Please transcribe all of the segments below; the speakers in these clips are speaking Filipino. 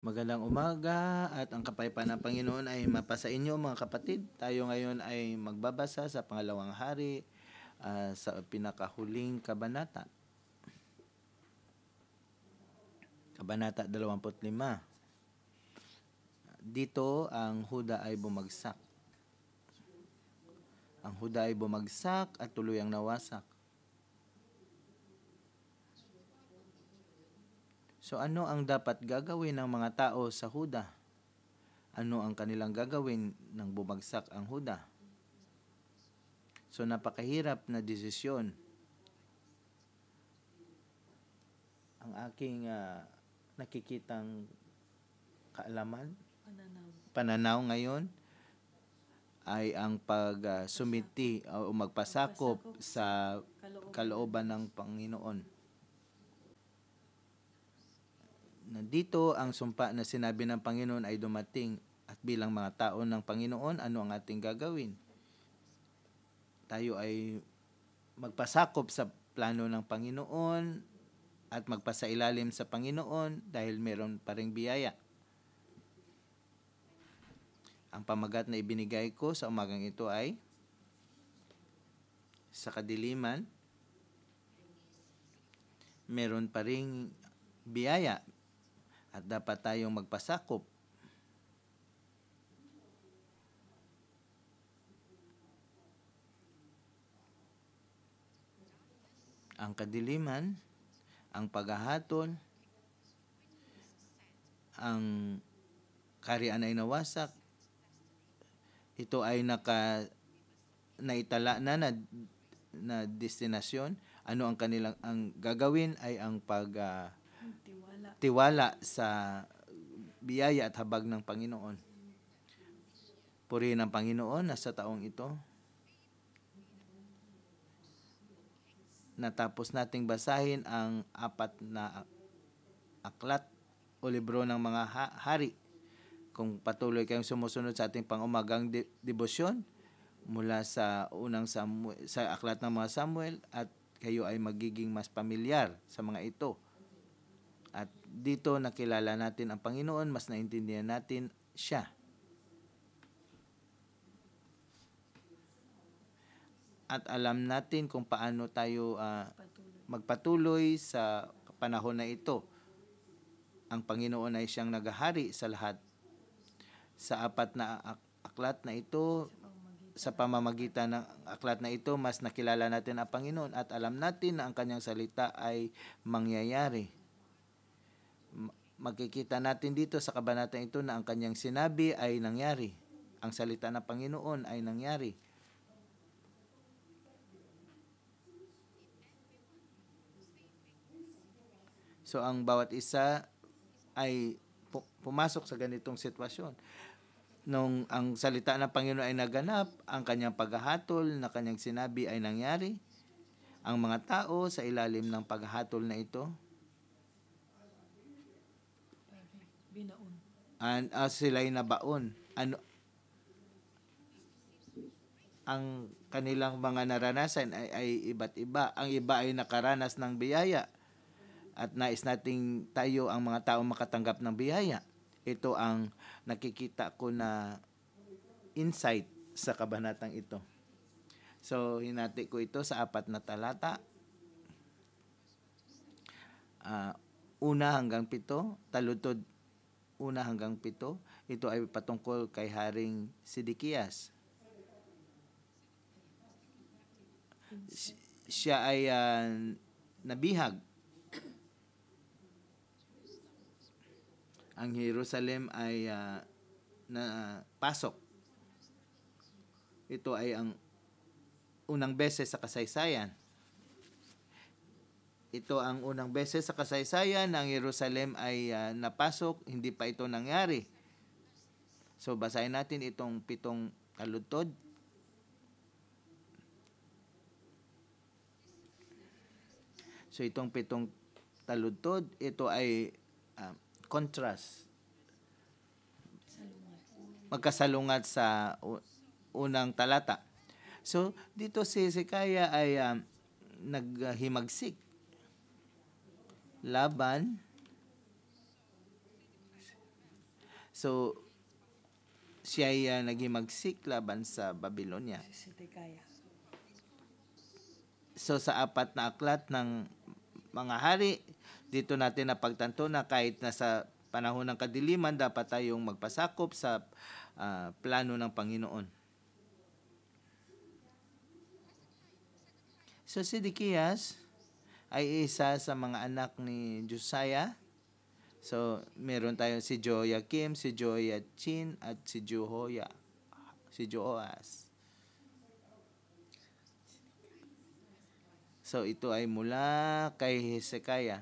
Magandang umaga at ang kapayapaan ng Panginoon ay mapasa inyo mga kapatid. Tayo ngayon ay magbabasa sa pangalawang hari sa pinakahuling kabanata. Kabanata 25. Dito ang Huda ay bumagsak. Ang Huda ay bumagsak at tuluyang nawasak. So ano ang dapat gagawin ng mga tao sa Huda? Ano ang kanilang gagawin nang bumagsak ang Huda? So napakahirap na desisyon. Ang aking nakikitang kaalaman, pananaw ngayon ay ang pagsumiti o magpasakop sa kalooban ng Panginoon. Nandito ang sumpa na sinabi ng Panginoon ay dumating at bilang mga tao ng Panginoon, ano ang ating gagawin? Tayo ay magpasakop sa plano ng Panginoon at magpasailalim sa Panginoon dahil meron pa ring biyaya. Ang pamagat na ibinigay ko sa umagang ito ay sa kadiliman, meron pa ring biyaya at dapat tayong magpasakop. Ang kadiliman, ang paghahatol, ang kaharian ay nawasak. Ito ay naitala na destinasyon. Ano ang kanilang ang gagawin ay ang tiwala sa biyaya at habag ng Panginoon. Purihin ang Panginoon na sa taong ito. Natapos nating basahin ang 4 na aklat o libro ng mga hari. Kung patuloy kayong sumusunod sa ating pangumagang debosyon mula sa unang sa aklat ng mga Samuel, at kayo ay magiging mas pamilyar sa mga ito. At dito nakilala natin ang Panginoon, mas naintindihan natin siya. At alam natin kung paano tayo magpatuloy sa panahon na ito. Ang Panginoon ay siyang naghahari sa lahat. Sa 4 na aklat na ito, sa pamamagitan ng aklat na ito, mas nakilala natin ang Panginoon at alam natin na ang kanyang salita ay mangyayari. Makikita natin dito sa kabanata ito na ang kanyang sinabi ay nangyari. Ang salita ng Panginoon ay nangyari. So ang bawat isa ay pumasok sa ganitong sitwasyon. Nung ang salita ng Panginoon ay naganap, ang kanyang paghahatol na kanyang sinabi ay nangyari. Ang mga tao sa ilalim ng paghahatol na ito, sila'y nabaon. Ang kanilang mga naranasan ay iba't iba. Ang iba ay nakaranas ng biyaya at nais nating tayo ang mga tao makatanggap ng biyaya. Ito ang nakikita ko na insight sa kabanatang ito. So, hinati ko ito sa 4 na talata. 1 hanggang 7, taludtod 1 hanggang 7. Ito ay patungkol kay Haring Sidikiyas. Siya ay nabihag. Ang Jerusalem ay napasok. Ito ay ang unang beses sa kasaysayan. Ito ang unang beses sa kasaysayan na ang Jerusalem ay napasok. Hindi pa ito nangyari. So basahin natin itong 7 taludtod. So itong 7 taludtod, ito ay contrast. Magkasalungat sa unang talata. So dito si Hezekiah ay naghimagsik laban So, siya ay naging magsik laban sa Babylonia. Si Hezekiah. So, sa apat na aklat ng mga hari, dito natin napagtanto na kahit nasa panahon ng kadiliman, dapat tayong magpasakop sa plano ng Panginoon. So, si Zedekias ay isa sa mga anak ni Josiah. So, meron tayo si Joachim, si Joachim, at si Joas. So, ito ay mula kay Hezekiah,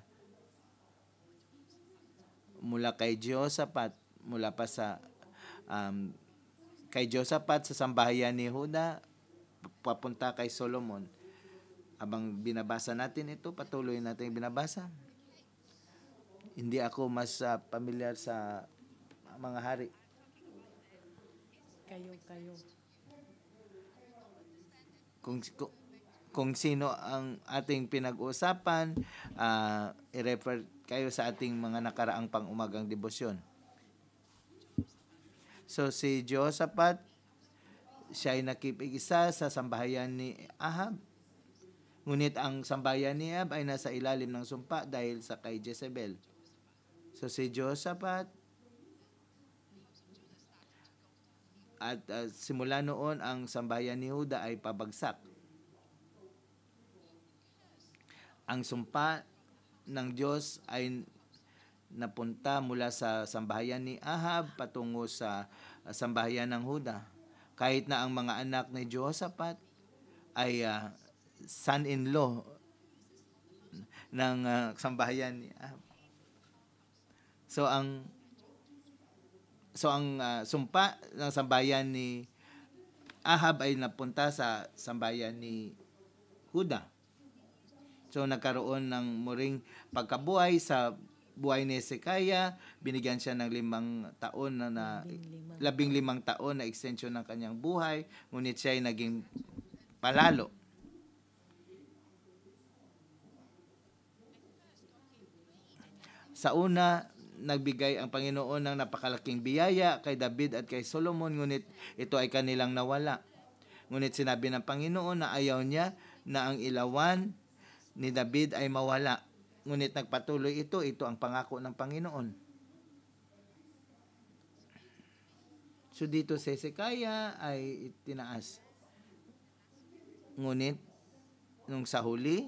mula kay Jehoshaphat, mula pa sa kay Jehoshaphat sa sambahayan ni Huda, papunta kay Solomon. Habang binabasa natin ito, patuloy natin binabasa. Hindi ako mas pamilyar sa mga hari. Kayo. Kung sino ang ating pinag-uusapan, i-refer kayo sa ating mga nakaraang pang-umagang debosyon. So, si Jehoshaphat, siya ay nakipig-isa sa sambahayan ni Ahab. Ngunit ang sambahayan ni Ahab ay nasa ilalim ng sumpa dahil sa kay Jezebel. So, si Jehoshaphat, at simula noon, ang sambahayan ni Huda ay pabagsak. Ang sumpa ng Diyos ay napunta mula sa sambahayan ni Ahab patungo sa sambahayan ng Huda. Kahit na ang mga anak ni Jehoshaphat ay son-in-law ng sambahayan ni Ahab. So ang sumpa ng sambahayan ni Ahab ay napunta sa sambahayan ni Huda. So nagkaroon ng muring pagkabuhay sa buhay ni Hezekiah. Binigyan siya ng 5 taon na 15 taon na extension ng kanyang buhay, ngunit siya ay naging palalo. Sa una, nagbigay ang Panginoon ng napakalaking biyaya kay David at kay Solomon, ngunit ito ay kanilang nawala. Ngunit sinabi ng Panginoon na ayaw niya na ang ilawan ni David ay mawala. Ngunit nagpatuloy ito ang pangako ng Panginoon. So dito si Hezekiah ay itinaas. Ngunit nung sa huli,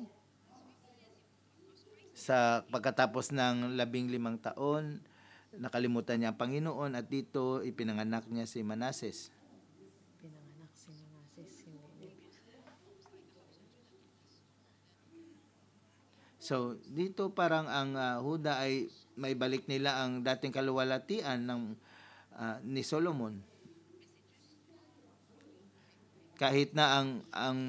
sa pagkatapos ng 15 taon, nakalimutan niya ang Panginoon at dito ipinanganak niya si Manases. So, dito parang ang Huda ay may balik nila ang dating kaluwalhatian ng ni Solomon. Kahit na ang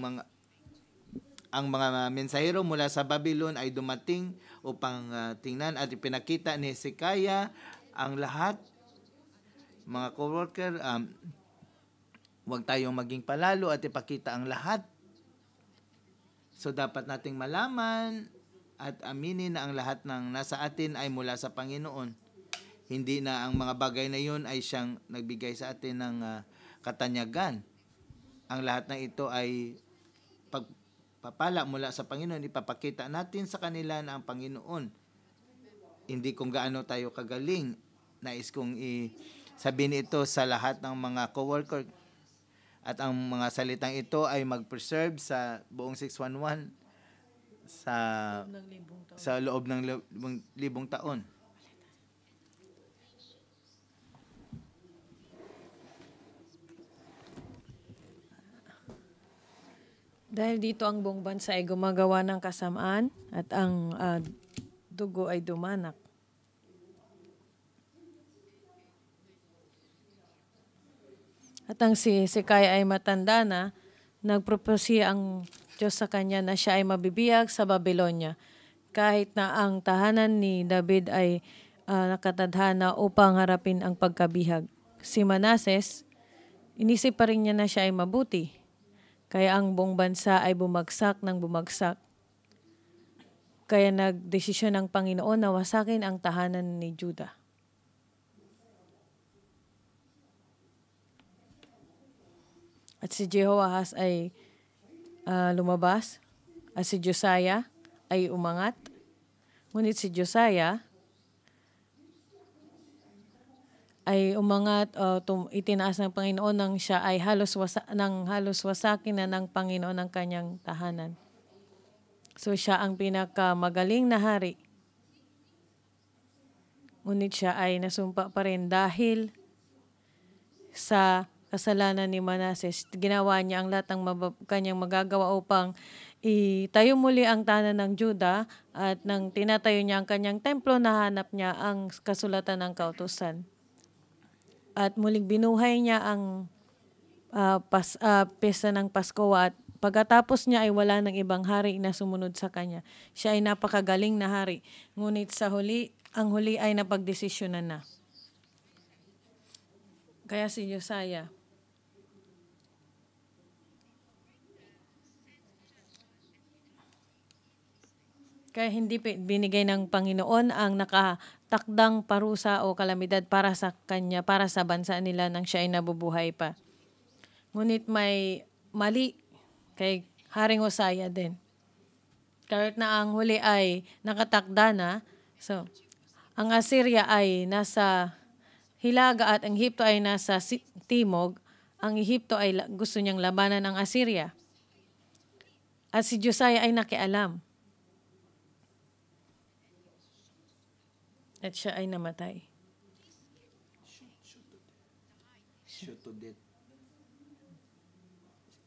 mga mensahero mula sa Babylon ay dumating upang tingnan at ipinakita ni Hezekiah ang lahat. Mga co-worker, huwag tayong maging palalo at ipakita ang lahat. So dapat nating malaman at aminin na ang lahat ng nasa atin ay mula sa Panginoon. Hindi na ang mga bagay na yun ay siyang nagbigay sa atin ng katanyagan. Ang lahat ng ito ay pagpapala mula sa Panginoon. Ipapakita natin sa kanila na ang Panginoon, hindi kung gaano tayo kagaling. Nais kong sabihin ito sa lahat ng mga co-worker. At ang mga salitang ito ay mag-preserve sa buong 611 sa loob ng 1,000 taon. Dahil dito ang buong bansa ay gumagawa ng kasamaan at ang dugo ay dumanak. At ang si Hezekiah ay matanda na, nagpropesya ang Diyos sa kanya na siya ay mabibiyag sa Babylonia. Kahit na ang tahanan ni David ay nakatadhana upang harapin ang pagkabihag. Si Manases, inisip pa rin niya na siya ay mabuti. Kaya ang buong bansa ay bumagsak ng bumagsak. Kaya nagdesisyon ng Panginoon na wasakin ang tahanan ni Judah. At si Jehoahaz ay lumabas. At si Josiah ay umangat. Ngunit si Josiah ay umangat, itinaas ng Panginoon nang siya ay halos wasakin na ng Panginoon ang kanyang tahanan. So siya ang pinakamagaling na hari. Ngunit siya ay nasumpa pa rin dahil sa kasalanan ni Manases. Ginawa niya ang lahat ng kanyang magagawa upang itayo muli ang tahanan ng Juda, at nang tinatayo niya ang kanyang templo, nahanap niya ang kasulatan ng kautusan. At muling binuhay niya ang pesta ng Pasko, at pagkatapos niya ay wala ng ibang hari na sumunod sa kanya. Siya ay napakagaling na hari. Ngunit sa huli, ang huli ay napagdesisyonan na. Kaya si Josiah, kaya hindi binigay ng Panginoon ang nakatakdang parusa o kalamidad para sa kanya, para sa bansa nila nang siya ay nabubuhay pa. Ngunit may mali kay Haring Hosea din. Kahit na ang huli ay nakatakda na, so ang Assyria ay nasa hilaga at ang Ehipto ay nasa timog, ang Ehipto ay gusto niyang labanan ng Assyria. At si Josiah ay nakialam. At siya ay namatay. Shoot to death.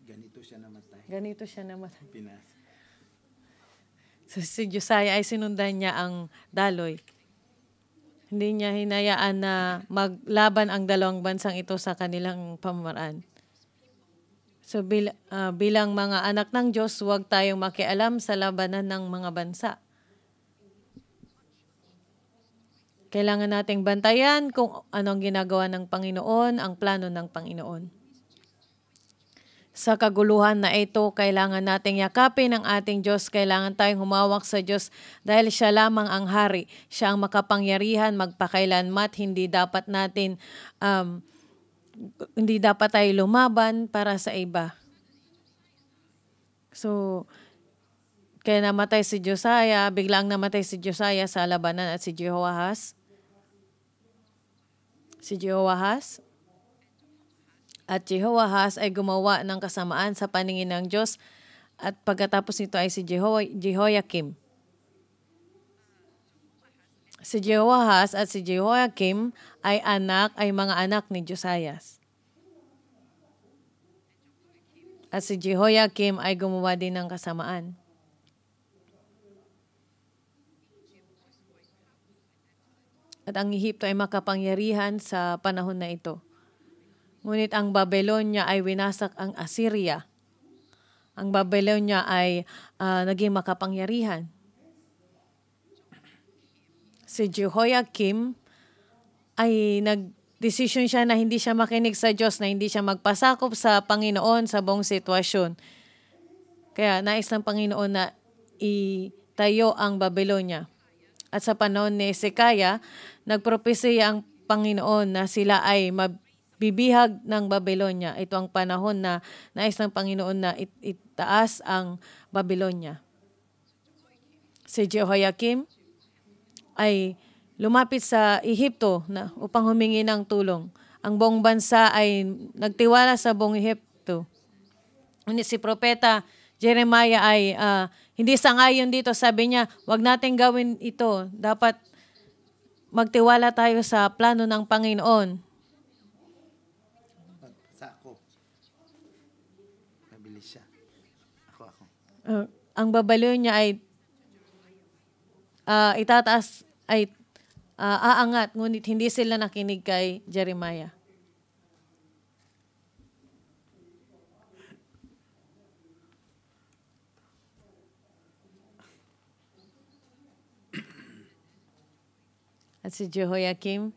Ganito siya namatay. Pinas. So si Josiah ay sinundan niya ang daloy. Hindi niya hinayaan na maglaban ang dalawang bansang ito sa kanilang pamamaraan. So bilang mga anak ng Diyos, huwag tayong makialam sa labanan ng mga bansa. Kailangan nating bantayan kung anong ginagawa ng Panginoon, ang plano ng Panginoon. Sa kaguluhan na ito, kailangan nating yakapin ang ating Diyos. Kailangan tayong humawak sa Diyos dahil siya lamang ang hari. Siya ang makapangyarihan magpakailanmat. Hindi dapat tayo lumaban para sa iba. So, kaya namatay si Josiah, biglang namatay si Josiah sa labanan, at si Jehoahaz. At Jehoahaz ay gumawa ng kasamaan sa paningin ng Diyos, at pagkatapos nito ay si Jehoiakim. Si Jehoahaz at si Jehoiakim ay mga anak ni Josiah. At si Jehoiakim ay gumawa din ng kasamaan. At ang Ehipto ay makapangyarihan sa panahon na ito. Ngunit ang Babylonia ay winasak ang Assyria. Ang Babylonia ay naging makapangyarihan. Si Jehoiakim ay nagdesisyon siya na hindi siya makinig sa Diyos, na hindi siya magpasakop sa Panginoon sa buong sitwasyon. Kaya nais ng Panginoon na itayo ang Babylonia. At sa panahon ni Hezekiah, nagpropesya ang Panginoon na sila ay mabibihag ng Babylonia. Ito ang panahon na nais ng Panginoon na itaas ang Babylonia. Si Jehoiakim ay lumapit sa Ehipto upang humingi ng tulong. Ang buong bansa ay nagtiwala sa buong Ehipto. Ngunit si Propeta Jeremiah ay hindi sangayon dito. Sabi niya, wag natin gawin ito. Dapat magtiwala tayo sa plano ng Panginoon. Ako. Mabilis siya. Ako. Ang Babylonia ay itataas, ay aangat, ngunit hindi sila nakinig kay Jeremiah. At si Jehoiakim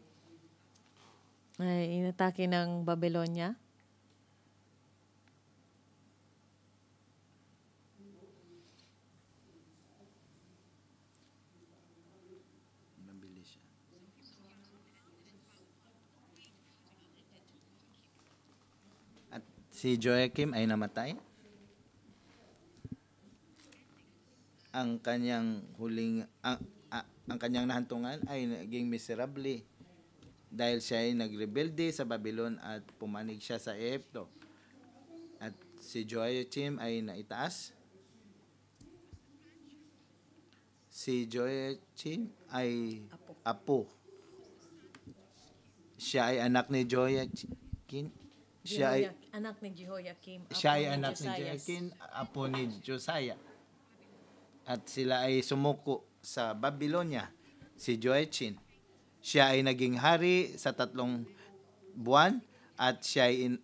ay inatake ng Babylonia. Mabilis siya. At Si Joachim ay namatay. Ang kanyang ang kanyang nahantungan ay naging miserable dahil siya ay nagrebelde sa Babylon at pumanig siya sa Ehipto. At si Joachim ay naitaas. Si Joachim ay apo. Siya ay anak ni Joachim. Anak ni Jehoiakim. Siya ay anak ni Joachim, apo ni Josiah. At sila ay sumuko sa Babylonia. Si Joachim, siya ay naging hari sa 3 buwan at siya ay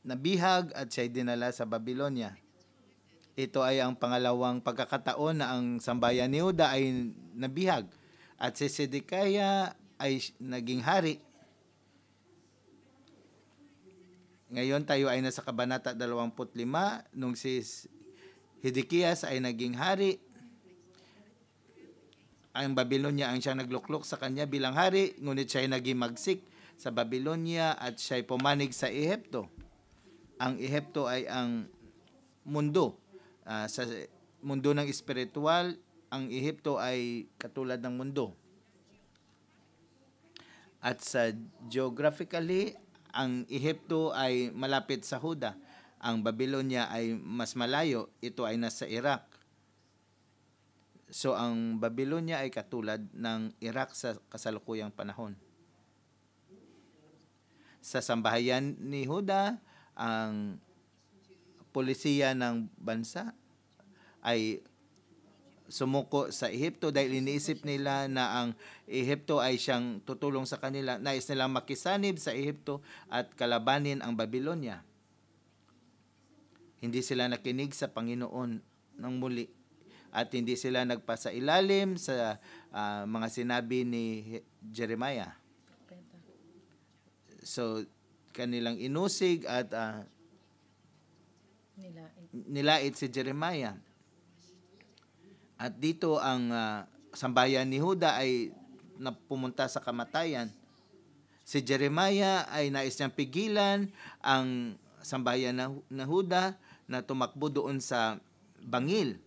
nabihag at siya ay dinala sa Babylonia. Ito ay ang pangalawang pagkakataon na ang sambayan ni Juda ay nabihag. At si Zedekiah ay naging hari. Ngayon tayo ay nasa Kabanata 25 nung si Hidekias ay naging hari. Ang Babylonia ang siyang nagluklok sa kanya bilang hari, ngunit siya ay naging magsik sa Babylonia at siya ay pumanig sa Ehipto. Ang Ehipto ay ang mundo. Sa mundo ng espiritual, ang Ehipto ay katulad ng mundo. At sa geographically, ang Ehipto ay malapit sa Huda. Ang Babylonia ay mas malayo. Ito ay nasa Iraq. So, ang Babylonia ay katulad ng Iraq sa kasalukuyang panahon. Sa sambahayan ni Huda, ang polisiya ng bansa ay sumuko sa Ehipto dahil iniisip nila na ang Ehipto ay siyang tutulong sa kanila. Nais nilang makisanib sa Ehipto at kalabanin ang Babylonia. Hindi sila nakinig sa Panginoon ng muli at hindi sila nagpasailalim sa mga sinabi ni Jeremiah. So, kanilang inusig at nilait si Jeremiah. At dito ang sambayan ni Huda ay pumunta sa kamatayan. Si Jeremiah ay nais niyang pigilan ang sambayan na Huda na tumakbo doon sa bangil.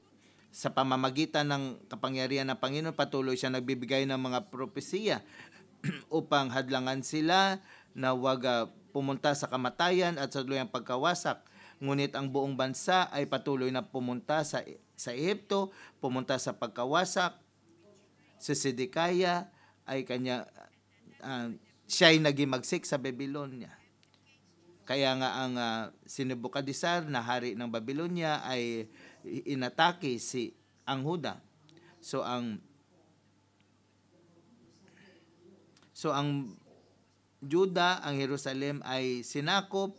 Sa pamamagitan ng kapangyarihan ng Panginoon, patuloy siya nagbibigay ng mga propesiya upang hadlangan sila na huwag pumunta sa kamatayan at sa tuluyang pagkawasak. Ngunit ang buong bansa ay patuloy na pumunta sa Ehipto, pumunta sa pagkawasak. Si Zedekiah ay siya ay naging magsik sa Babylonia. Kaya nga ang si Nebukadnezar na hari ng Babylonia ay inatake ang Huda. So ang Juda, ang Jerusalem ay sinakop.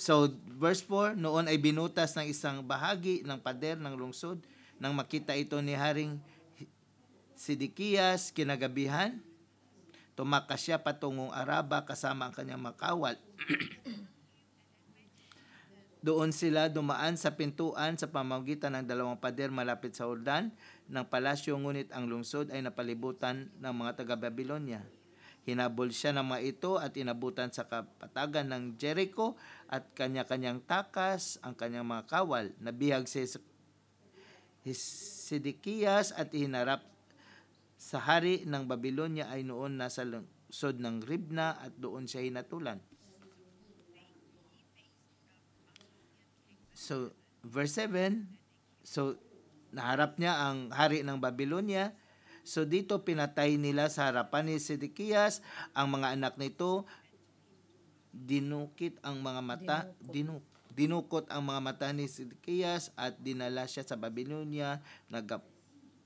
So verse 4, noon ay binutas ng isang bahagi ng pader ng lungsod nang makita ito ni Haring Sedekias kinagabihan. Tumakas siya patungong Araba kasama ang kanyang makawal. Doon sila dumaan sa pintuan sa pamamagitan ng 2 pader malapit sa Jordan ng palasyo, ngunit ang lungsod ay napalibutan ng mga taga-Babylonia. Hinabol siya ng mga ito at inabutan sa kapatagan ng Jericho at kanya-kanyang takas ang kanyang mga kawal. Nabihag si Sedekias at hinarap sa hari ng Babylonia ay noon nasa lungsod ng Ribna at doon siya hinatulan. So, verse 7, so naharap niya ang hari ng Babylonia. So dito pinatay nila sa harapan ni Sedekias ang mga anak nito. Dinukot ang mga mata ni Sedekias at dinala siya sa Babylonia,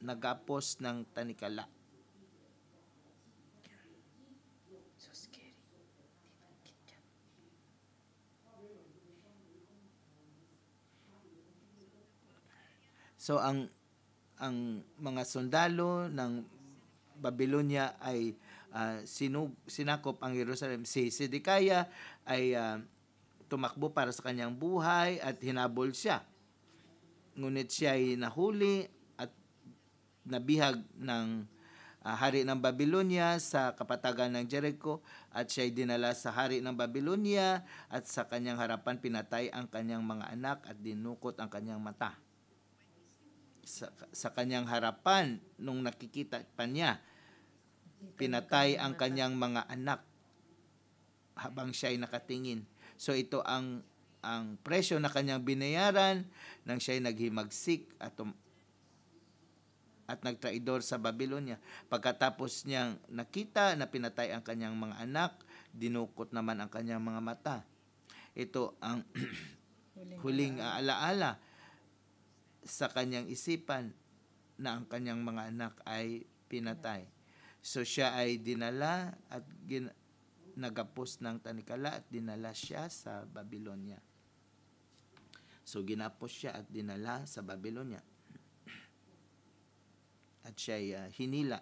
nagapos ng tanikala. So scary. So ang mga sundalo ng Babylonia ay sinakop ang Jerusalem. Si Zedekiah ay tumakbo para sa kanyang buhay at hinabol siya. Ngunit siya ay nahuli at nabihag ng hari ng Babylonia sa kapatagan ng Jericho, at siya'y dinala sa hari ng Babylonia, at sa kanyang harapan pinatay ang kanyang mga anak at dinukot ang kanyang mata. Sa kanyang harapan, nung nakikita pa niya, pinatay ang kanyang mga anak habang siya'y nakatingin. So ito ang presyo na kanyang binayaran nang siya'y naghimagsik at nagtraidor sa Babylonia. Pagkatapos niyang nakita na pinatay ang kanyang mga anak, dinukot naman ang kanyang mga mata. Ito ang huling alaala sa kanyang isipan na ang kanyang mga anak ay pinatay. So siya ay dinala at nagapos ng tanikala at dinala siya sa Babylonia. So ginapos siya at dinala sa Babylonia. At siya ay hinila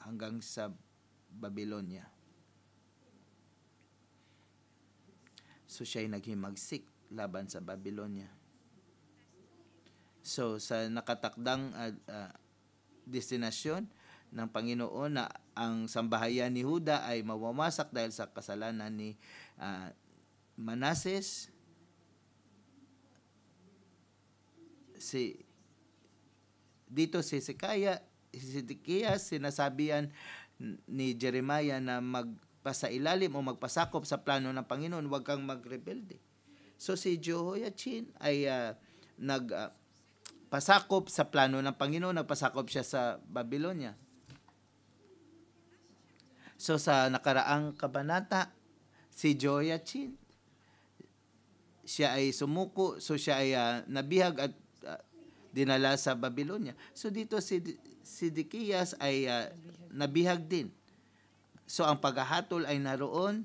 hanggang sa Babylonia. So siya ay naghimagsik laban sa Babylonia. So sa nakatakdang destinasyon ng Panginoon na ang sambahayan ni Huda ay mawawasak dahil sa kasalanan ni Manases, dito si Sidikiyas, sinasabihan ni Jeremiah na magpasailalim o magpasakop sa plano ng Panginoon, huwag kang magrebelde. So si Jehoiachin ay nagpasakop sa plano ng Panginoon, nagpasakop siya sa Babylonia. So sa nakaraang kabanata, si Jehoiachin, siya ay sumuko, so siya ay nabihag at dinala sa Babylonia. So dito si Sidikiyas ay nabihag din. So ang paghahatol ay naroon,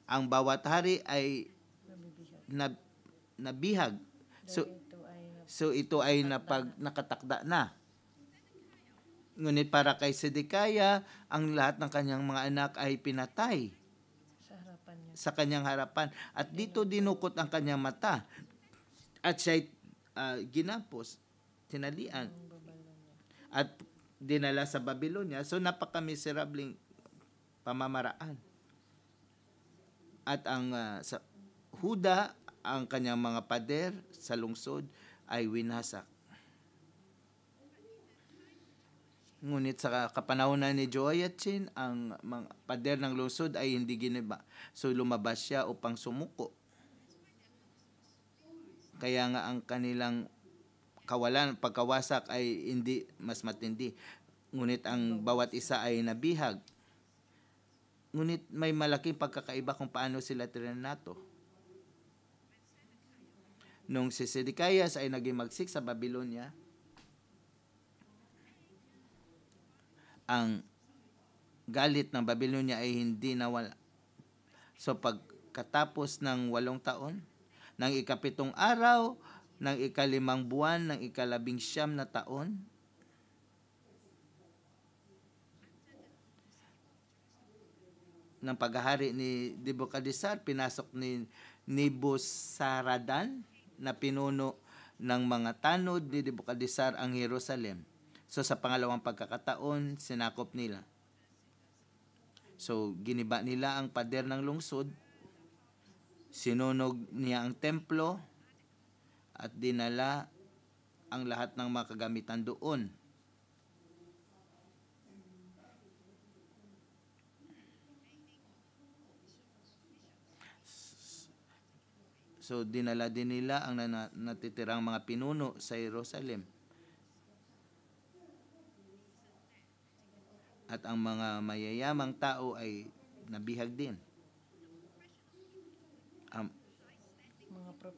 ang bawat hari ay nabihag. So ito ay nakatakda na. Ngunit para kay Sedekaya, ang lahat ng kanyang mga anak ay pinatay sa kanyang harapan. At dito dinukot ang kanyang mata. At siya'y ginapos, tinalian, at dinala sa Babylonia. So napaka-miserableng pamamaraan. At ang sa Huda, ang kanyang mga pader sa lungsod ay winasak. Ngunit sa kapanahonan ni Jehoiachin, ang mga pader ng lungsod ay hindi giniba. So lumabas siya upang sumuko. Kaya nga ang kanilang pagkawasak ay hindi mas matindi. Ngunit ang bawat isa ay nabihag. Ngunit may malaking pagkakaiba kung paano sila trinato. Nung si Sedekiyas ay naghimagsik sa Babylonia, ang galit ng Babylonia ay hindi nawala. So pagkatapos ng 8 taon, ng 7 araw, ng 5 buwan, ng 19 na taon, ng paghahari ni Nebukadnezar, pinasok ni Nebuzaradan na pinuno ng mga tanod ni Nebukadnezar ang Jerusalem. So sa pangalawang pagkakataon, sinakop nila. So giniba nila ang pader ng lungsod, sinunog niya ang templo, at dinala ang lahat ng mga kagamitan doon. So dinala din nila ang natitirang mga pinuno sa Jerusalem. At ang mga mayayamang tao ay nabihag din.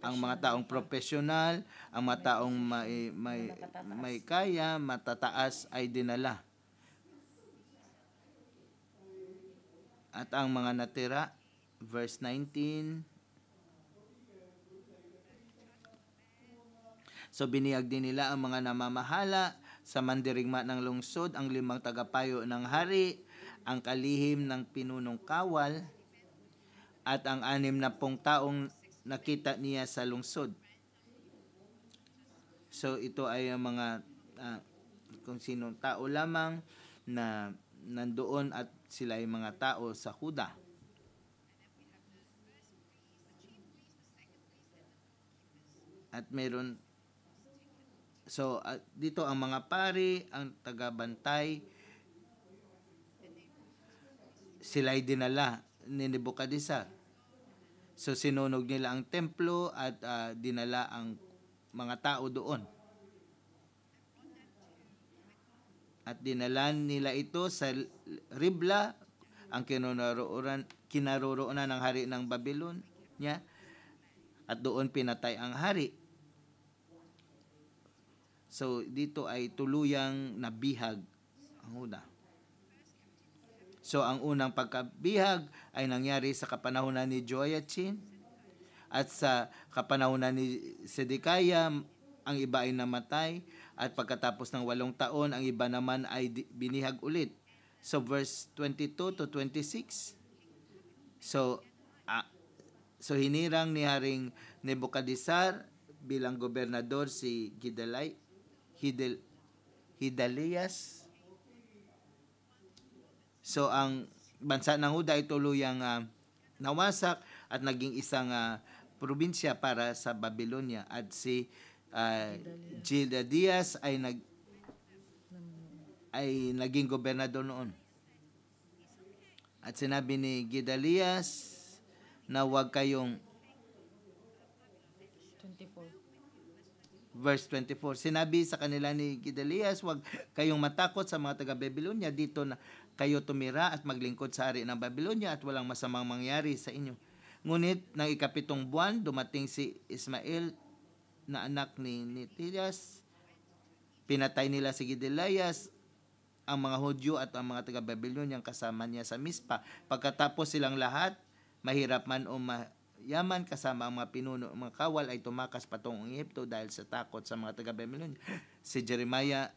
Ang mga taong profesional, ang mga taong may kaya, matataas ay dinala. At ang mga natira, verse 19, so biniyag din nila ang mga namamahala sa mandirigma ng lungsod, ang 5 tagapayo ng hari, ang kalihim ng pinunong kawal, at ang 60 taong nakita niya sa lungsod. So ito ay ang mga kung sinong tao lamang na nandoon at sila ay mga tao sa Huda. At meron, so dito ang mga pari, ang tagabantay, sila'y dinala ni Nebukadnezar. So sinunog nila ang templo at dinala ang mga tao doon. At dinala nila ito sa Ribla, ang kinaroroonan ng hari ng Babylonia, at doon pinatay ang hari. So dito ay tuluyang nabihag ang Huda. So ang unang pagkabihag ay nangyari sa kapanahunan ni Joachim, at sa kapanahunan ni Sedekiah ang iba ay namatay, at pagkatapos ng 8 taon ang iba naman ay binihag ulit. So verse 22 to 26. So hinirang ni Haring Nebukadnezar bilang gobernador si Hidalias. So ang bansa ng Huda ay tuluyang nawasak at naging isang probinsya para sa Babylonia, at si Gedalias ay naging gobernador noon. At sinabi ni Gedalias na huwag kayong 24. Verse 24, sinabi sa kanila ni Gedalias, huwag kayong matakot sa mga taga-Babylonia, dito na kayo tumira at maglingkod sa hari ng Babylonia, at walang masamang mangyari sa inyo. Ngunit ng 7 buwan, dumating si Ismael na anak ni Nethilias. Pinatay nila si Gedalias, ang mga Hudyo at ang mga taga-Babylonia kasama niya sa Mispa. Pagkatapos silang lahat, mahirap man o mayaman, kasama ang mga pinuno, mga kawal, ay tumakas patungong Ehipto dahil sa takot sa mga taga-Babylonia. Si Jeremiah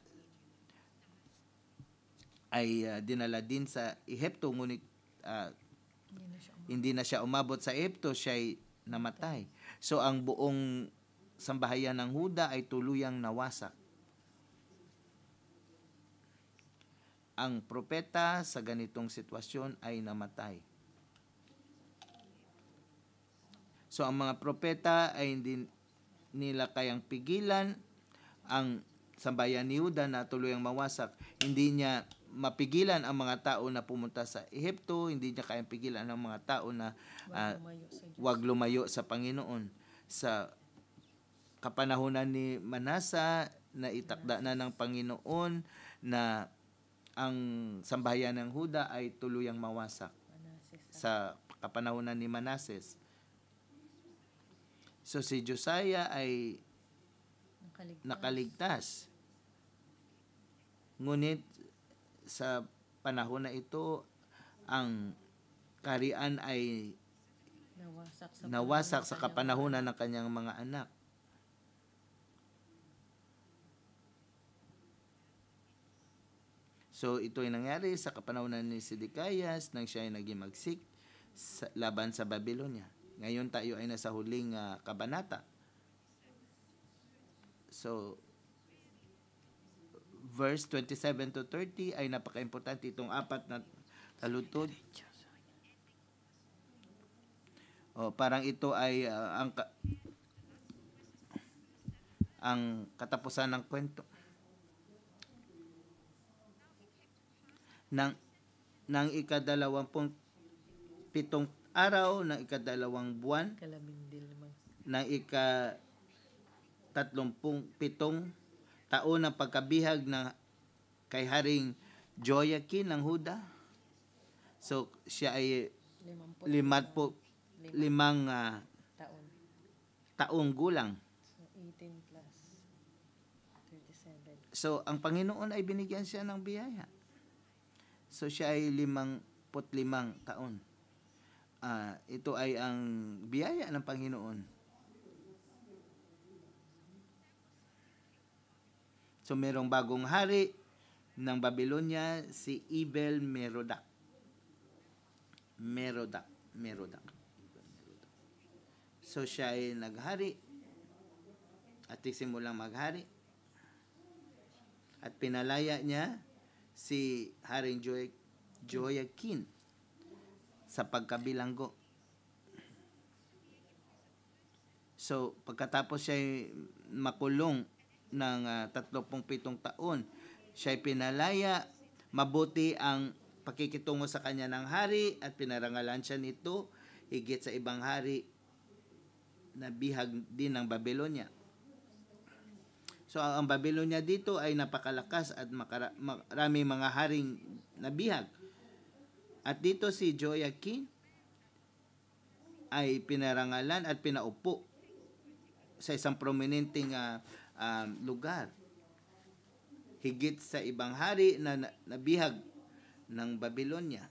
ay dinala din sa Ehipto, ngunit hindi na siya umabot sa Ehipto, siya ay namatay. So ang buong sambahayan ng Huda ay tuluyang nawasak. Ang propeta sa ganitong sitwasyon ay namatay. So ang mga propeta ay hindi nila kayang pigilan ang sambayan ni Huda na tuluyang mawasak. Hindi niya mapigilan ang mga tao na pumunta sa Ehipto, hindi niya kayang pigilan ang mga tao na wag lumayo sa Panginoon. Sa kapanahunan ni Manasa, na itakda na ng Panginoon na ang sambahayan ng Huda ay tuluyang mawasak sa kapanahunan ni Manases. So si Josiah ay nakaligtas. Ngunit sa panahon na ito, ang kaharian ay nawasak sa kapanahunan ng kanyang mga anak. So ito ay nangyari sa kapanahunan ni Sedekiah nang siya ay naging magsik laban sa Babylonia. Ngayon tayo ay nasa huling kabanata. So verse 27 to 30 ay napaka-importante, itong 4 na taludtod. Parang ito ay ang katapusan ng kwento. Nang 17 araw, ng 2 buwan, ng 37 taon ng pagkabihag ng kay Haring Joachim ng Huda. So siya ay 55 taong gulang. So 18 plus 37. So ang Panginoon ay binigyan siya ng biyaya. So siya ay 55 taon. Ito ay ang biyaya ng Panginoon. So merong bagong hari ng Babylonia, si Ebel Merodach. So siya ay naghari at simulang maghari at pinalaya niya si Haring Jehoiakim sa pagkabilanggo. So, pagkatapos siya makulong ng 37 taon, siya pinalaya. Mabuti ang pakikitungo sa kanya ng hari at pinarangalan siya nito higit sa ibang hari na bihag din ng Babylonia. So, ang Babylonia dito ay napakalakas at maraming mga haring nabihag. At dito si Jehoiakim ay pinarangalan at pinaupo sa isang prominenteng lugar. Higit sa ibang hari na nabihag ng Babylonia.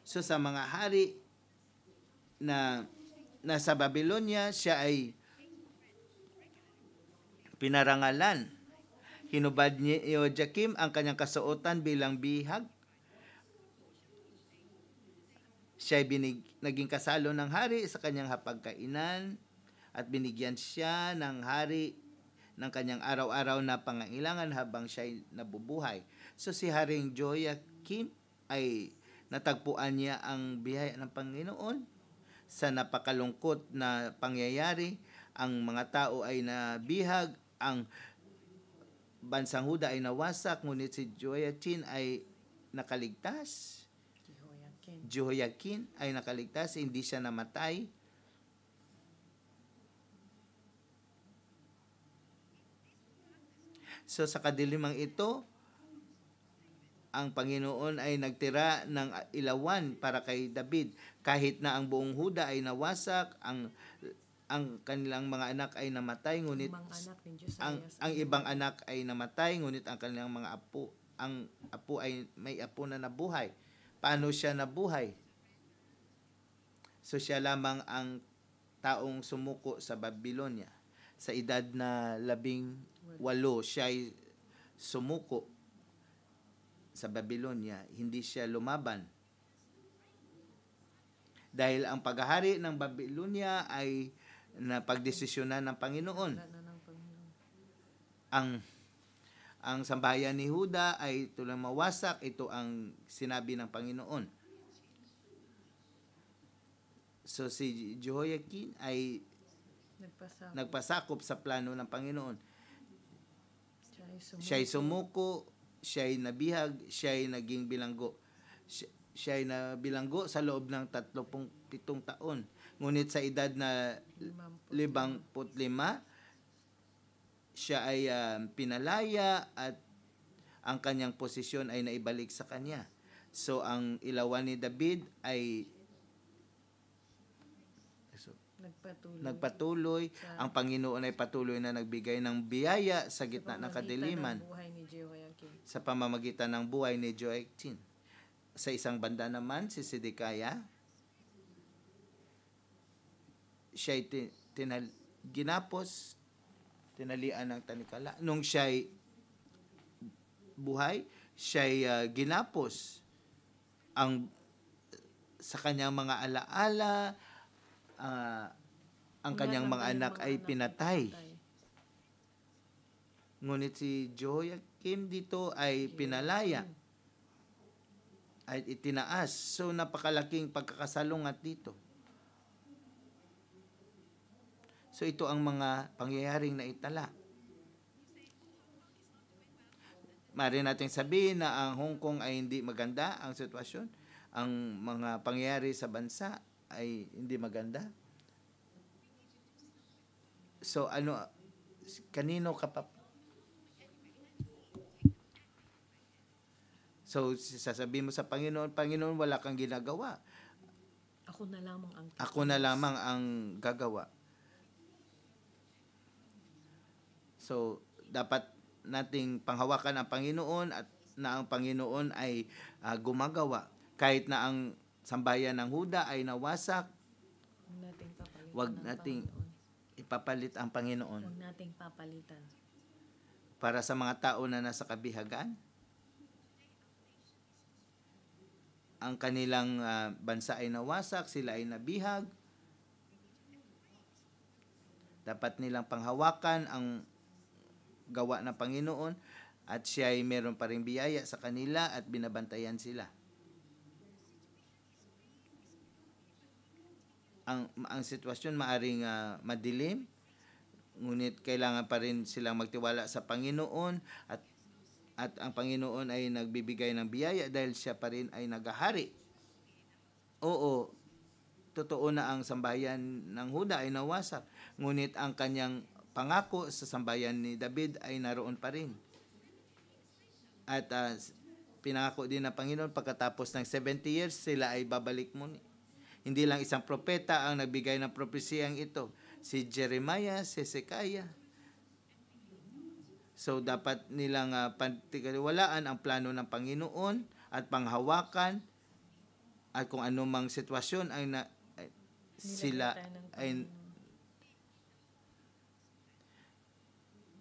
So sa mga hari na nasa Babylonia, siya ay pinarangalan. Hinubad ni Jehoiakim ang kanyang kasuotan bilang bihag. Siya ay naging kasalo ng hari sa kanyang hapagkainan at binigyan siya ng hari ng kanyang araw-araw na pangangailangan habang siya ay nabubuhay. So si Haring Jehoiakim ay natagpuan niya ang biyaya ng Panginoon sa napakalungkot na pangyayari. Ang mga tao ay nabihag, ang bansang Huda ay nawasak, ngunit si Jehoiakim ay nakaligtas. Jehoiakim ay nakaligtas, hindi siya namatay. So sa kadilimang ito, ang Panginoon ay nagtira ng ilawan para kay David. Kahit na ang buong Huda ay nawasak, ang kanilang mga anak ay namatay, ngunit ang ibang anak ay namatay, ngunit ang kanilang mga apo, ang apo ay may apo na nabuhay. Paano siya nabuhay? So siya lamang ang taong sumuko sa Babylonia. Sa edad na 18, siya ay sumuko sa Babylonia. Hindi siya lumaban. Dahil ang paghahari ng Babylonia ay napagdesisyonan ng Panginoon. Ang sambahayan ni Huda ay tulang mawasak. Ito ang sinabi ng Panginoon. So si Jehoiakim ay nagpasakop sa plano ng Panginoon. Siya ay sumuko, siya ay nabihag, siya ay naging bilanggo. Siya ay nabilanggo sa loob ng 37 taon. Ngunit sa edad na 55, siya ay pinalaya at ang kanyang posisyon ay naibalik sa kanya. So ang ilawan ni David ay nagpatuloy. Ang Panginoon ay patuloy na nagbigay ng biyaya sa gitna ng kadiliman sa pamamagitan ng buhay ni Jehoiakim. Sa isang banda naman, si Sedekaya, siya ay tinalian ng tanikala. Nung siya ay buhay, siya ay ginapos sa kanyang mga alaala, ang kanyang mga anak ay pinatay. Ngunit si Jehoiakim dito ay pinalaya ay itinaas. So napakalaking pagkakasalungat dito. So ito ang mga pangyayaring naitala. Maaari nating sabihin na ang Hong Kong ay hindi maganda ang sitwasyon. Ang mga pangyayari sa bansa ay hindi maganda. So kanino ka pa? So sasabihin mo sa Panginoon, Panginoon, wala kang ginagawa. Ako na lamang ang gagawa. So dapat nating panghawakan ang Panginoon at na ang Panginoon ay gumagawa. Kahit na ang sambayan ng Huda ay nawasak, wag nating ipapalit ang Panginoon. Huwag nating papalitan. Para sa mga tao na nasa kabihagan, ang kanilang bansa ay nawasak, sila ay nabihag. Dapat nilang panghawakan ang gawa ng Panginoon at siya ay meron pa ring biyaya sa kanila at binabantayan sila. Ang sitwasyon maaring madilim, ngunit kailangan pa rin silang magtiwala sa Panginoon at ang Panginoon ay nagbibigay ng biyaya dahil siya pa rin ay naghahari. Oo, totoo na ang sambahayan ng Huda ay nawasak, ngunit ang kanyang pangako sa sambahayan ni David ay naroon pa rin. At pinangako din ng Panginoon pagkatapos ng 70 years, sila ay babalik muli. Hindi lang isang propeta ang nagbigay ng propesiyang ito. Si Jeremiah, si Hezekiah. So, dapat nilang pantikaliwalaan ang plano ng Panginoon at panghawakan at kung anumang sitwasyon ay sila ay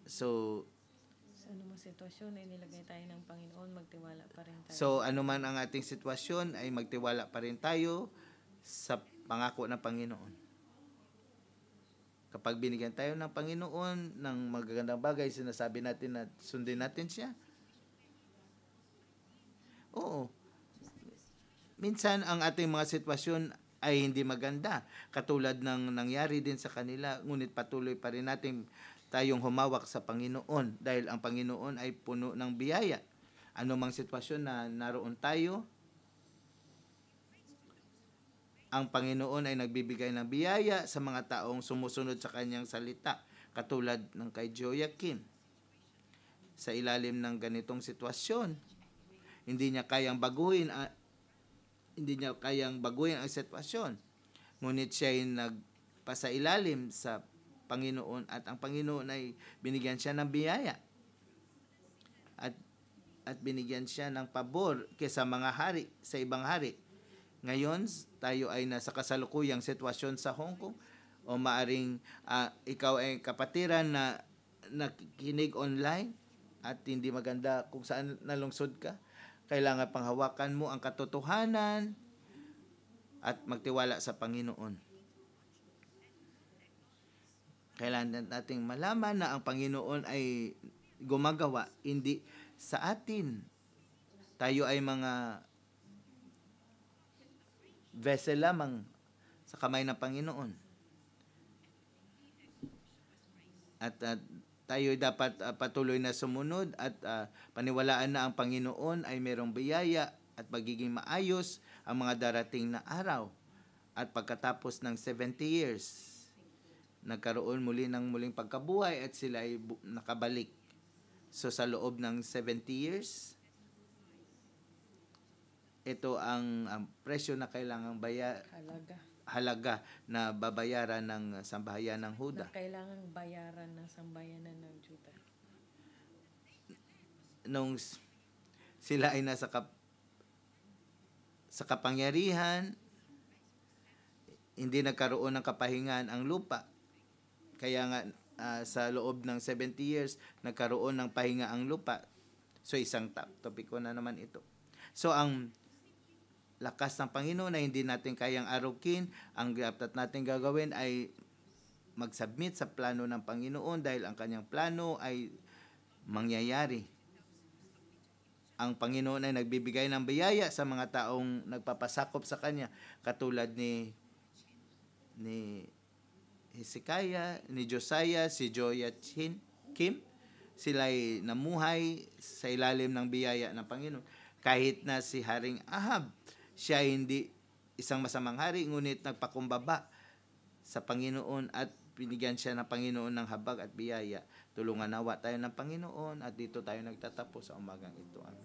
sa anumang sitwasyon ay nilagay tayo ng Panginoon, magtiwala pa rin tayo. So, anuman ang ating sitwasyon ay magtiwala pa rin tayo sa pangako ng Panginoon. Kapag binigyan tayo ng Panginoon ng magagandang bagay, sinasabi natin na sundin natin siya. Oo. Minsan ang ating mga sitwasyon ay hindi maganda, katulad ng nangyari din sa kanila, ngunit patuloy pa rin natin tayong humawak sa Panginoon dahil ang Panginoon ay puno ng biyaya. Ano mang sitwasyon na naroon tayo, ang Panginoon ay nagbibigay ng biyaya sa mga taong sumusunod sa kanyang salita, katulad ng kay Joaquin. Sa ilalim ng ganitong sitwasyon, hindi niya kayang baguhin ang sitwasyon. Ngunit siya ay nagpasailalim sa Panginoon at ang Panginoon ay binigyan siya ng biyaya. At binigyan siya ng pabor kaysa mga hari, sa ibang hari. Ngayon, tayo ay nasa kasalukuyang sitwasyon sa Hong Kong o maaring ikaw ay kapatiran na nakikinig online at hindi maganda kung saan nalungsod ka. Kailangan panghawakan mo ang katotohanan at magtiwala sa Panginoon. Kailangan nating malaman na ang Panginoon ay gumagawa, hindi sa atin. Tayo ay mga vessel lamang sa kamay ng Panginoon. At tayo dapat patuloy na sumunod at paniwalaan na ang Panginoon ay mayroong biyaya at magiging maayos ang mga darating na araw. At pagkatapos ng 70 years, nagkaroon muli ng muling pagkabuhay at sila ay nakabalik. So sa loob ng 70 years, ito ang presyo na kailangang halaga na babayaran ng sambahayan ng Huda. Na kailangang bayaran ng sambayanan ng Juda. Nung sila ay nasa sa kapangyarihan, hindi nagkaroon ng kapahingan ang lupa. Kaya nga sa loob ng 70 years, nagkaroon ng pahinga ang lupa. So isang topiko na naman ito. So ang lakas ng Panginoon na hindi natin kayang arukin, ang dapat natin gagawin ay mag-submit sa plano ng Panginoon dahil ang kanyang plano ay mangyayari. Ang Panginoon ay nagbibigay ng biyaya sa mga taong nagpapasakop sa kanya, katulad ni Hezekiah, ni Josiah, si Joachim, sila ay namuhay sa ilalim ng biyaya ng Panginoon. Kahit na si Haring Ahab, siya hindi isang masamang hari, ngunit nagpakumbaba sa Panginoon at binigyan siya ng Panginoon ng habag at biyaya. Tulungan nawa tayo ng Panginoon at dito tayo nagtatapos sa umagang ito. Amen.